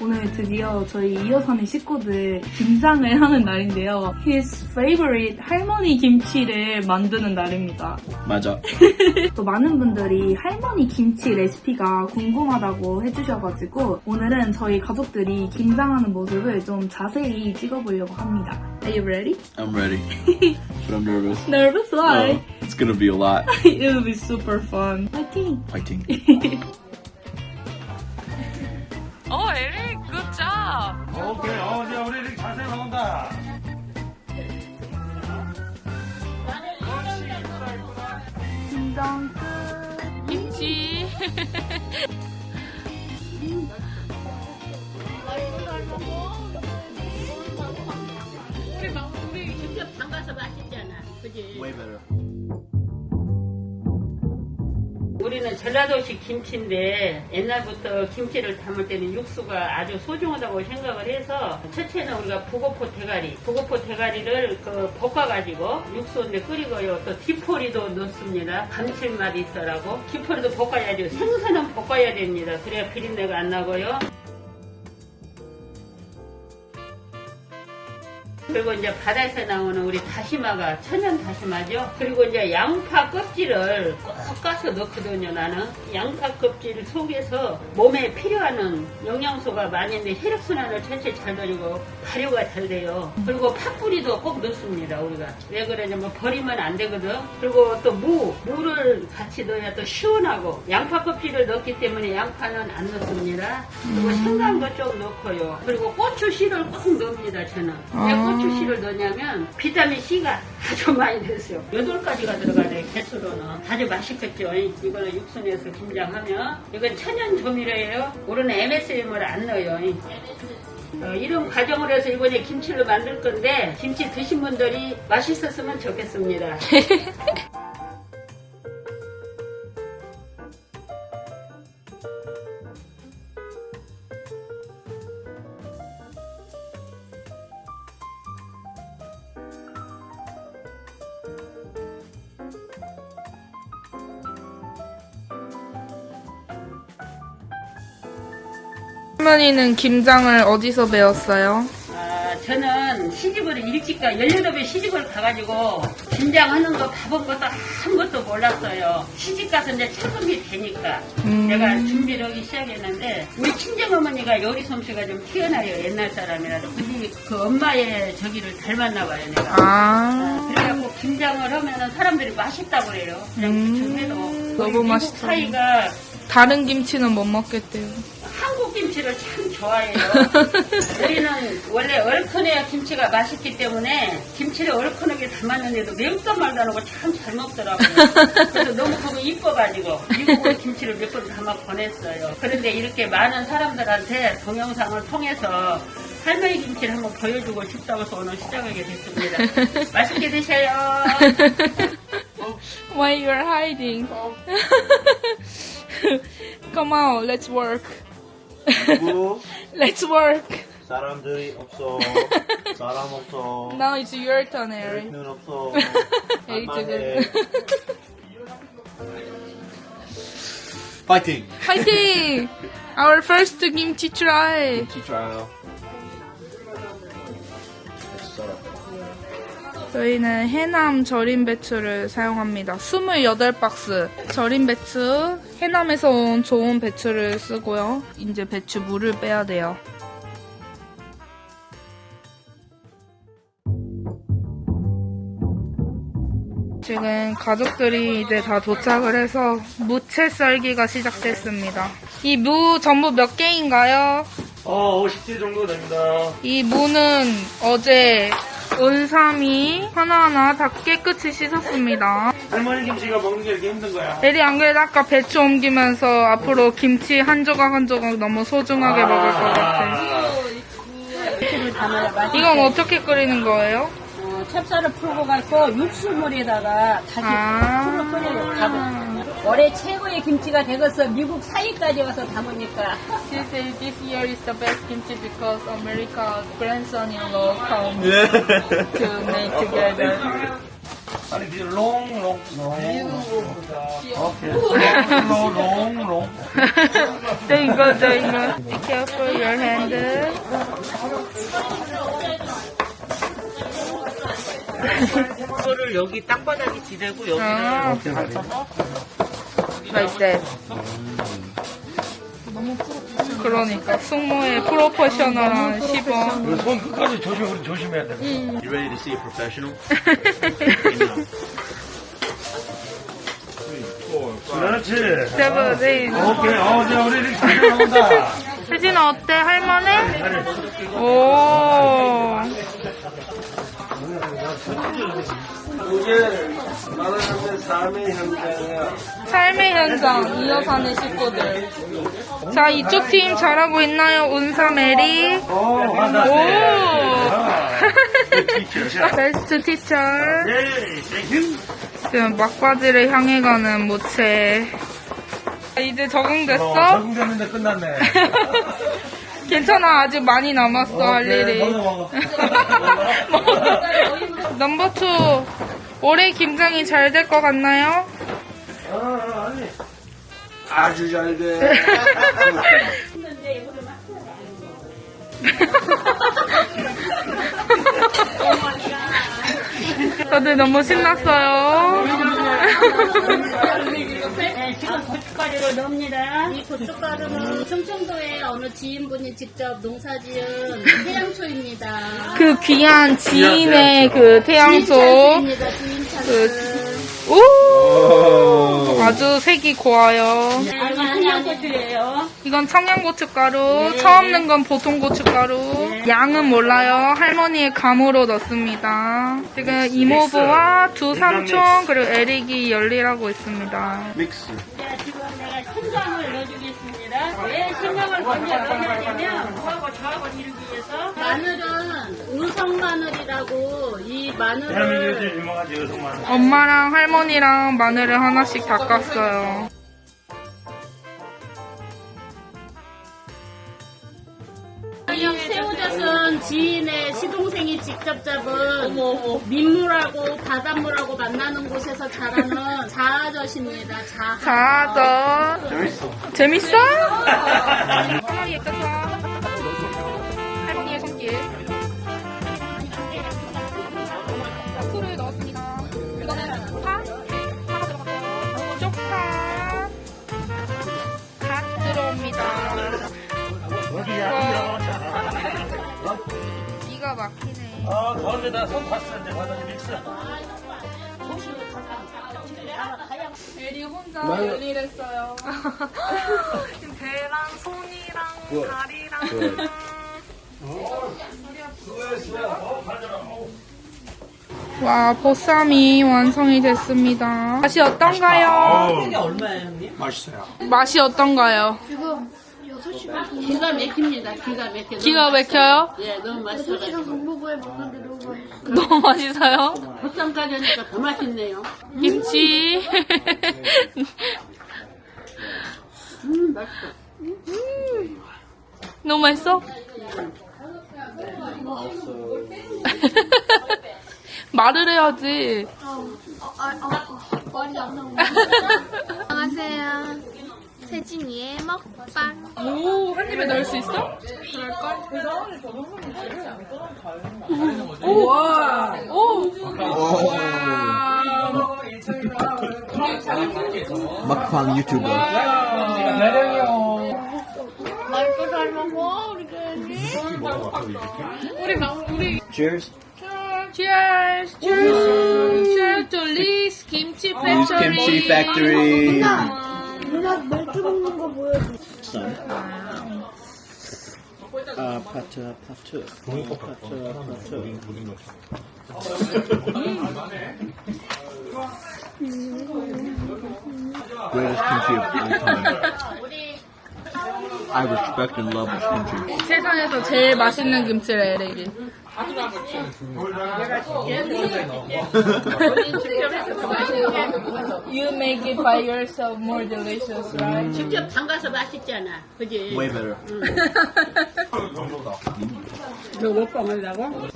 오늘 드디어 저희 이어사는 식구들 김장을 하는 날인데요. His favorite 할머니 김치를 만드는 날입니다. 맞아. 또 많은 분들이 할머니 김치 레시피가 궁금하다고 해주셔가지고 오늘은 저희 가족들이 김장하는 모습을 좀 자세히 찍어보려고 합니다. Are you ready? I'm ready. But I'm nervous. Nervous? Why? Oh, it's gonna be a lot. It'll be super fun. Fighting! Fighting. 에릭, good job. 오케이, 이제 우리 이렇게 자세히 나온다. 김장 김치. 우리 직접 담가서 맛있잖아. 그지? Way better. 우리는 전라도식 김치인데 옛날부터 김치를 담을 때는 육수가 아주 소중하다고 생각을 해서 첫째는 우리가 북어포 대가리를 볶아가지고 육수인데 끓이고요. 또 디포리도 넣습니다. 감칠맛이 있어라고. 디포리도 볶아야죠. 생선은 볶아야 됩니다. 그래야 비린내가 안 나고요. 그리고 이제 바다에서 나오는 우리 다시마가 천연 다시마죠. 그리고 이제 양파 껍질을 꼭 까서 넣거든요. 나는 양파 껍질 속에서 몸에 필요한 영양소가 많이 있는데 혈액순환을 전체 잘 돌리고 발효가 잘 돼요. 그리고 팥뿌리도 꼭 넣습니다. 우리가 왜 그러냐면 버리면 안 되거든. 그리고 또 무를 같이 넣어야 또 시원하고 양파 껍질을 넣기 때문에 양파는 안 넣습니다. 그리고 생강도 좀 넣고요. 그리고 고추 씨를 꼭 넣습니다. 저는 왜 고추 씨를 넣냐면 비타민 C가 아주 많이 됐어요. 8가지가 들어가네. 개수로는 아주 맛있겠죠. 이거는 육수 내서 김장하면 이건 천연 조미료예요. 우리는 MSM을 안 넣어요. 이런 과정을 해서 이번에 김치를 만들 건데 김치 드신 분들이 맛있었으면 좋겠습니다. 할머니는 김장을 어디서 배웠어요? 저는 시집을 일찍 18에 시집을 가가지고 김장하는 거 가본 것도 아무것도 몰랐어요. 시집 가서 이제 적응이 되니까 내가 준비를 하기 시작했는데 우리 친정어머니가 요리 솜씨가 좀 뛰어나요. 옛날 사람이라도. 근데 그 엄마의 저기를 닮았나 봐요. 내가. 그래갖고 김장을 하면은 사람들이 맛있다고 그래요. 그냥 대충 해도. 너무 맛있다. 사이가 다른 김치는 못 먹겠대요. 한국 김치를 참 좋아해요. 우리는 원래 얼큰해야 김치가 맛있기 때문에 김치를 얼큰하게 담았는데도 매운도 말도 안 하고 참 잘 먹더라고요. 그래서 너무 보고 이뻐가지고 미국으로 김치를 몇 번 담아 보냈어요. 그런데 이렇게 많은 사람들한테 동영상을 통해서 할머니 김치를 한번 보여주고 싶다고 해서 오늘 시작하게 됐습니다. 맛있게 드세요. Why you're hiding? Come on, let's work. 그리고 Let's work. 사람들이 없어. 사람 없어. Now it's your turn, Eric. 눈 없어. 에릭 만만해. 지금. Fighting. Fighting! Our first kimchi try. To trial. 저희는 해남 절임 배추를 사용합니다. 28박스. 절임 배추, 해남에서 온 좋은 배추를 쓰고요. 이제 배추 물을 빼야 돼요. 지금 가족들이 이제 다 도착을 해서 무채 썰기가 시작됐습니다. 이 무 전부 몇 개인가요? 50개 정도 됩니다. 이 무는 어제 은삼이 하나하나 다 깨끗이 씻었습니다. 할머니 김치가 먹는 게 이렇게 힘든 거야. 에리 안 그래도 아까 배추 옮기면서 앞으로 김치 한 조각 한 조각 너무 소중하게 먹을 것 같아. 김치를 담아야 맛있어요. 이건 어떻게 끓이는 거예요? 찹쌀을 풀고 갖고 육수물에다가 다시 풀을 끓여요. 밥을. 올해 최고의 김치가 되어서 미국 사이까지 와서 담으니까. This year is the best kimchi because America's grandson-in-law come to make together. 아니 롱. 오케이. 롱. There you go. Be careful your hand. 이거를 여기 땅바닥에 지대고 여기를 아. 받쳐서 Like that. 그러니까 숙모의 프로페셔널한 시범. 손 끝까지 조심해야 돼. You ready to see a professional? 그렇지. 세븐. 오케이. 이제 우리 이렇게 잘 나온다. 혜진아 어때? 할만해? 오. 이게 말하자면 삶의 현장이야. 삶의 현장 이어사는 식구들. 자, 이쪽 팀 잘하고 있나요? 운사 메리. 오. 베스트 티처. 지금 막바지를 향해 가는 모체. 이제 적응됐어? 적응됐는데 끝났네. 괜찮아, 아직 많이 남았어, 할 일이. 먹어. 넘버 2. 올해 김장이 잘 될 것 같나요? 아니. 아주 잘 돼. 다들 너무 신났어요. 네, 지금 고춧가루를 넣습니다. 이 고춧가루는 충청도의 어느 지인분이 직접 농사지은 태양초입니다. 그 귀한 지인의 그 태양소. 지인찬스입니다. 지인찬스. 오! 아주 색이 고와요. 이건 청양고추예요. 이건 청양고춧가루, 처음 넣은 건 보통 고춧가루. 양은 몰라요. 할머니의 감으로 넣습니다. 지금 이모부와 두 삼촌 그리고 에릭이 열일하고 있습니다. Mix. 자, 지금 내가 생강을 넣어주겠습니다. 왜 생강을 먼저 넣어야 되면 그하고 저하고 이루기 위해서 마늘은 의성 마늘이라고 이 대한민국에서 마늘을 유명하지 여성만. 엄마랑 할머니랑 마늘을 하나씩 닦았어요. 이 새우젓은 지인의 시동생이 직접 잡은 민물하고 바닷물하고 만나는 곳에서 자라는 자아젓입니다. 자젓. 재밌어? 할머니 예쁘다. 할머니의 손길. 술을 넣었습니다. 이거는 파가 들어갔고요. 쪽파. 갓 들어옵니다. 기가 막히네. 가운데다 손 봤었는데 바닥에 믹스. 에리 혼자 열일했어요. 지금 배랑 손이랑 다리랑. 와, 보쌈이 완성이 됐습니다. 맛이 어떤가요? 맛있어요. 맛이 어떤가요? 기가 막힙니다. 기가 막혀. 기가 막혀요? 예, 너무 맛있어가지고. 너무 맛있어요? 보쌈까지 하니까 더 맛있네요. 김치. 맛있어. 너무 맛있어? 말을 해야지. 안녕하세요. 세진이의 먹방. 오, 한 입에 넣을 수 있어? Mukbang YouTuber. 말도 잘 먹어, 우리 애기. Cheers. Cheers! Cheers to Lee's Kimchi Lee's Factory. Kimchi Factory. 누나 맥주 먹는 거 보여줘. Son. 파트. Greatest kimchi of all time. I respect and love this kimchi. 세상에서 제일 맛있는 김치래, 에릭이. You make it by yourself more delicious, right? 직접 담가서 맛있잖아. 그지? Way better. 너 먹방 하려고?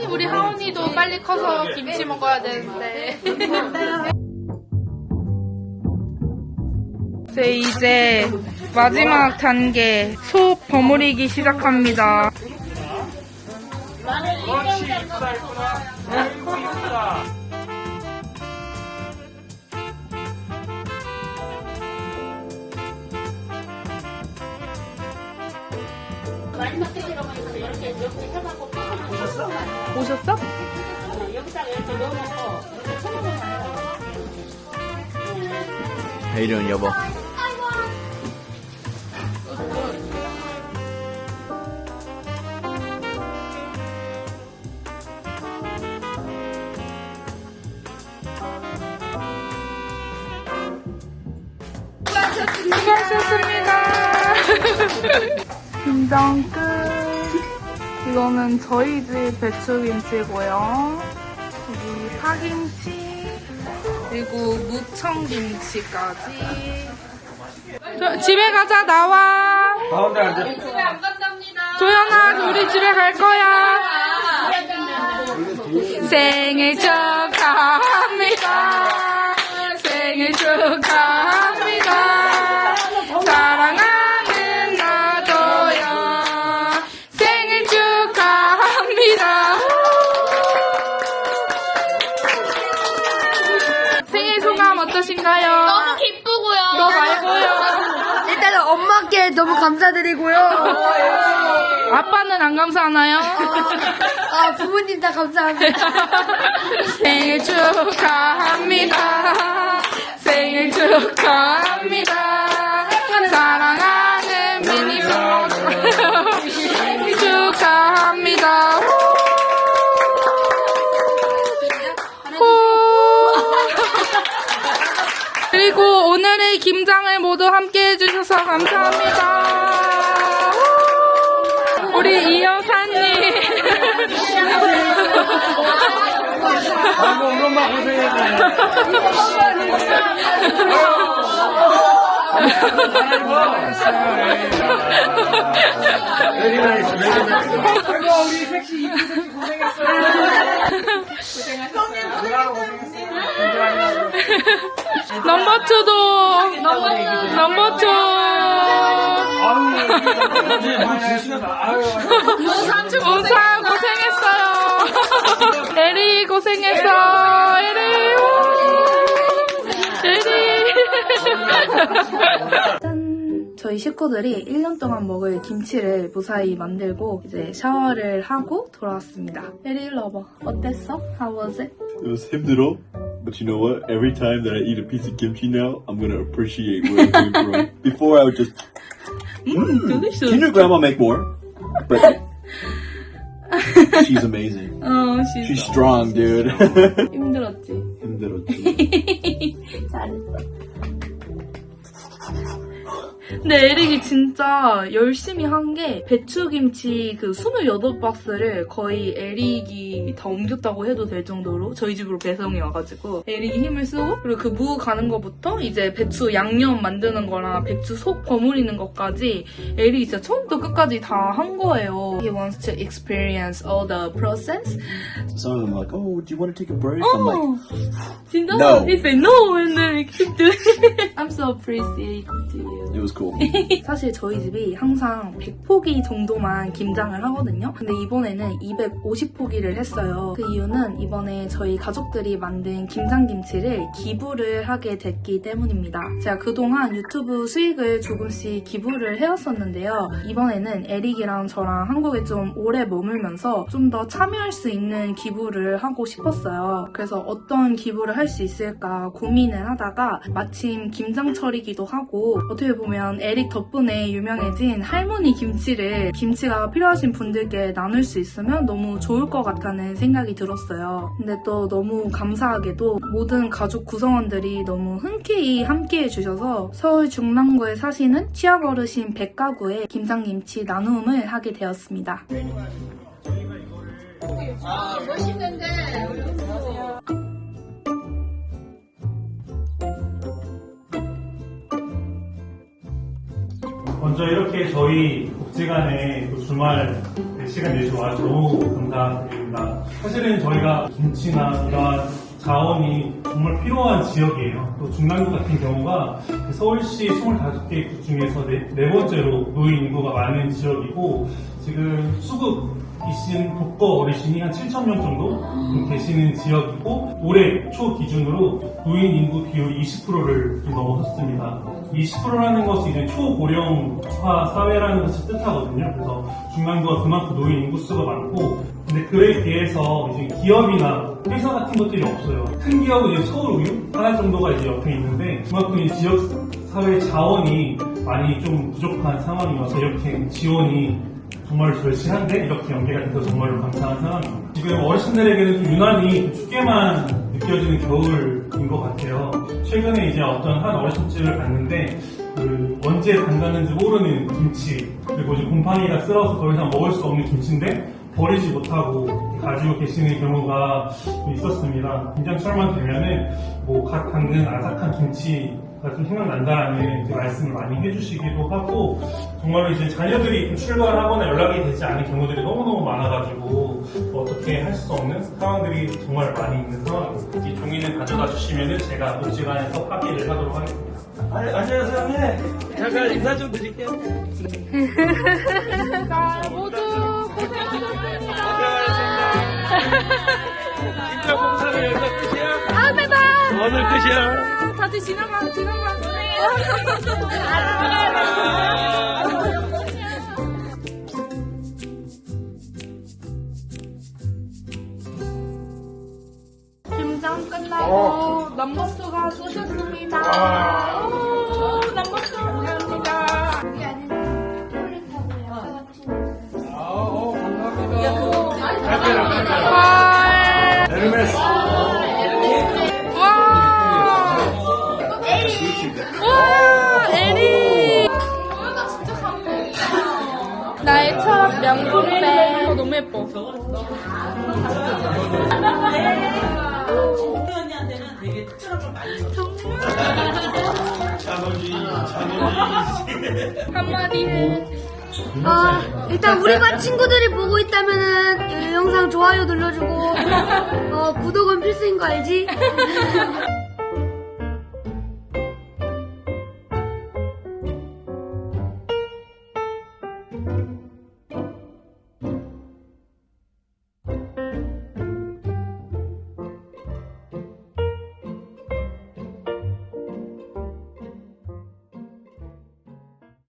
우리 하원이도 빨리 커서 김치 먹어야 되는데. 네, 이제 마지막 단계 속 버무리기 시작합니다. 그렇지, 이쁘다, 이쁘다. 아이고, 이쁘다. 마지막 때 들어가면 이렇게 해갖고 보셨어? 오셨어? 여기다가 이렇게 넣어놓고 이렇게 쳐놓으면 돼요. How you doing, 여보? 수고하셨습니다. 김장 끝. 이거는 저희 집 배추김치고요. 여기 파김치, 그리고 무청김치까지. 집에 가자, 나와. 가운데 앉아. 조연아, 우리 집에 갈 거야. 생일 축하합니다. 생일 축하합니다. 사랑하는 나도요. 생일 축하합니다. 생일 소감 어떠신가요? 너무 기쁘고요. 너 말고요. 일단은 엄마께 너무 감사드리고요. 아빠는 안 감사하나요? 부모님 다 감사합니다. 생일 축하합니다. 생일 축하합니다. 사랑하는 미니 부모 생일 축하합니다. 그리고 오늘의 김장을 모두 함께 해주셔서 감사합니다. 우리 이 여사님. 아이고, 우리 엄마 고생했네. 아이고, 우리 섹시 이쁘게 고생했어요. 넘버 2도 넘버 2. 아유, 이제 물 주시나 아유. 우상 고생했어요. 에리 고생했어. 에리. 짠! 저희 식구들이 1년 동안 먹을 김치를 무사히 만들고 이제 샤워를 하고 돌아왔습니다. 에리 일로 와봐. 어땠어? How was it? It was 힘들어, but you know what? Every time that I eat a piece of kimchi now, I'm gonna appreciate where it came from. Before I would just, delicious. can your grandma make more? But she's amazing. She's strong, dude. 힘들었지? 힘들었지. 잘했어. 근데 에릭이 진짜 열심히 한 게 배추김치 그 28박스를 거의 에릭이 다 옮겼다고 해도 될 정도로 저희 집으로 배송이 와가지고 에릭이 힘을 쓰고 그리고 그 무 가는 거부터 이제 배추 양념 만드는 거랑 배추 속 버무리는 것까지 에릭이 진짜 처음부터 끝까지 다 한 거예요. He wants to experience all the process. Some of them are like, oh, do you want to take a break? I'm like, 진짜? No. He said no and then he keep doing it. I'm so appreciative to you. it was cool. 사실 저희 집이 항상 100포기 정도만 김장을 하거든요. 근데 이번에는 250포기를 했어요. 그 이유는 이번에 저희 가족들이 만든 김장김치를 기부를 하게 됐기 때문입니다. 제가 그동안 유튜브 수익을 조금씩 기부를 해왔었는데요. 이번에는 에릭이랑 저랑 한국에 좀 오래 머물면서 좀 더 참여할 수 있는 기부를 하고 싶었어요. 그래서 어떤 기부를 할 수 있을까 고민을 하다가 마침 김장철이기도 하고 어떻게 보면 에릭 덕분에 유명해진 할머니 김치를 김치가 필요하신 분들께 나눌 수 있으면 너무 좋을 것 같다는 생각이 들었어요. 근데 또 너무 감사하게도 모든 가족 구성원들이 너무 흔쾌히 함께해 주셔서 서울 중랑구에 사시는 치아버르신 100가구의 김장김치 나눔을 하게 되었습니다. 멋있는데. 먼저 이렇게 저희 복지관에 또 주말 시간 내주셔서 와서 너무 감사드립니다. 사실은 저희가 김치나 이러한 자원이 정말 필요한 지역이에요. 또 중랑구 같은 경우가 서울시 25개 구 중에서 네 번째로 노인 인구가 많은 지역이고 지금 수급이신 독거 어르신이 한 7,000명 정도 계시는 지역이고 올해 초 기준으로 노인 인구 비율이 20%를 넘어섰습니다. 20%라는 것이 이제 초고령화 사회라는 것을 뜻하거든요. 그래서 중랑구가 그만큼 노인 인구수가 많고 근데 그에 비해서 이제 기업이나 회사 같은 것들이 없어요. 큰 기업은 이제 서울우유 하나 정도가 이제 옆에 있는데 그만큼 이제 지역 사회 자원이 많이 좀 부족한 상황이어서 이렇게 지원이 정말 절실한데 이렇게 연계가 돼서 정말로 감사한 상황입니다. 지금 어르신들에게는 좀 유난히 춥게만 느껴지는 겨울인 것 같아요. 최근에 이제 어떤 한 어르신집을 갔는데 그 언제 담갔는지 모르는 김치 그리고 이제 곰팡이가 쓸어서 더 이상 먹을 수 없는 김치인데 버리지 못하고 가지고 계시는 경우가 있었습니다. 김장철만 되면은 뭐 갓 담근 아삭한 김치가 좀 생각난다는 이제 말씀을 많이 해주시기도 하고 정말로 이제 자녀들이 출가를 하거나 연락이 되지 않은 경우들이 너무너무 많아가지고 어떻게 할 수 없는 상황들이 정말 많이 있는 상황입니다. 이 종이는 가져다 주시면은 제가 복지관에서 파기를 하도록 하겠습니다. 안녕하세요, 형님. 잠깐 인사 좀 드릴게요. 자, 모두 고생하셨습니다. 진짜 공사는 여기서 끝이야? 다음에 봐. 오늘 끝이야. 다들 지나가. 김장 끝나고 넘버스가 쏘셨습니다. 넘버스 감사합니다. 에르메스. 와, 에리. 나의 첫 명품백. 너무 예뻐. 한마디 해. 일단 우리 반 친구들이 보고 있다면은 이 영상 좋아요 눌러주고 구독은 필수인 거 알지?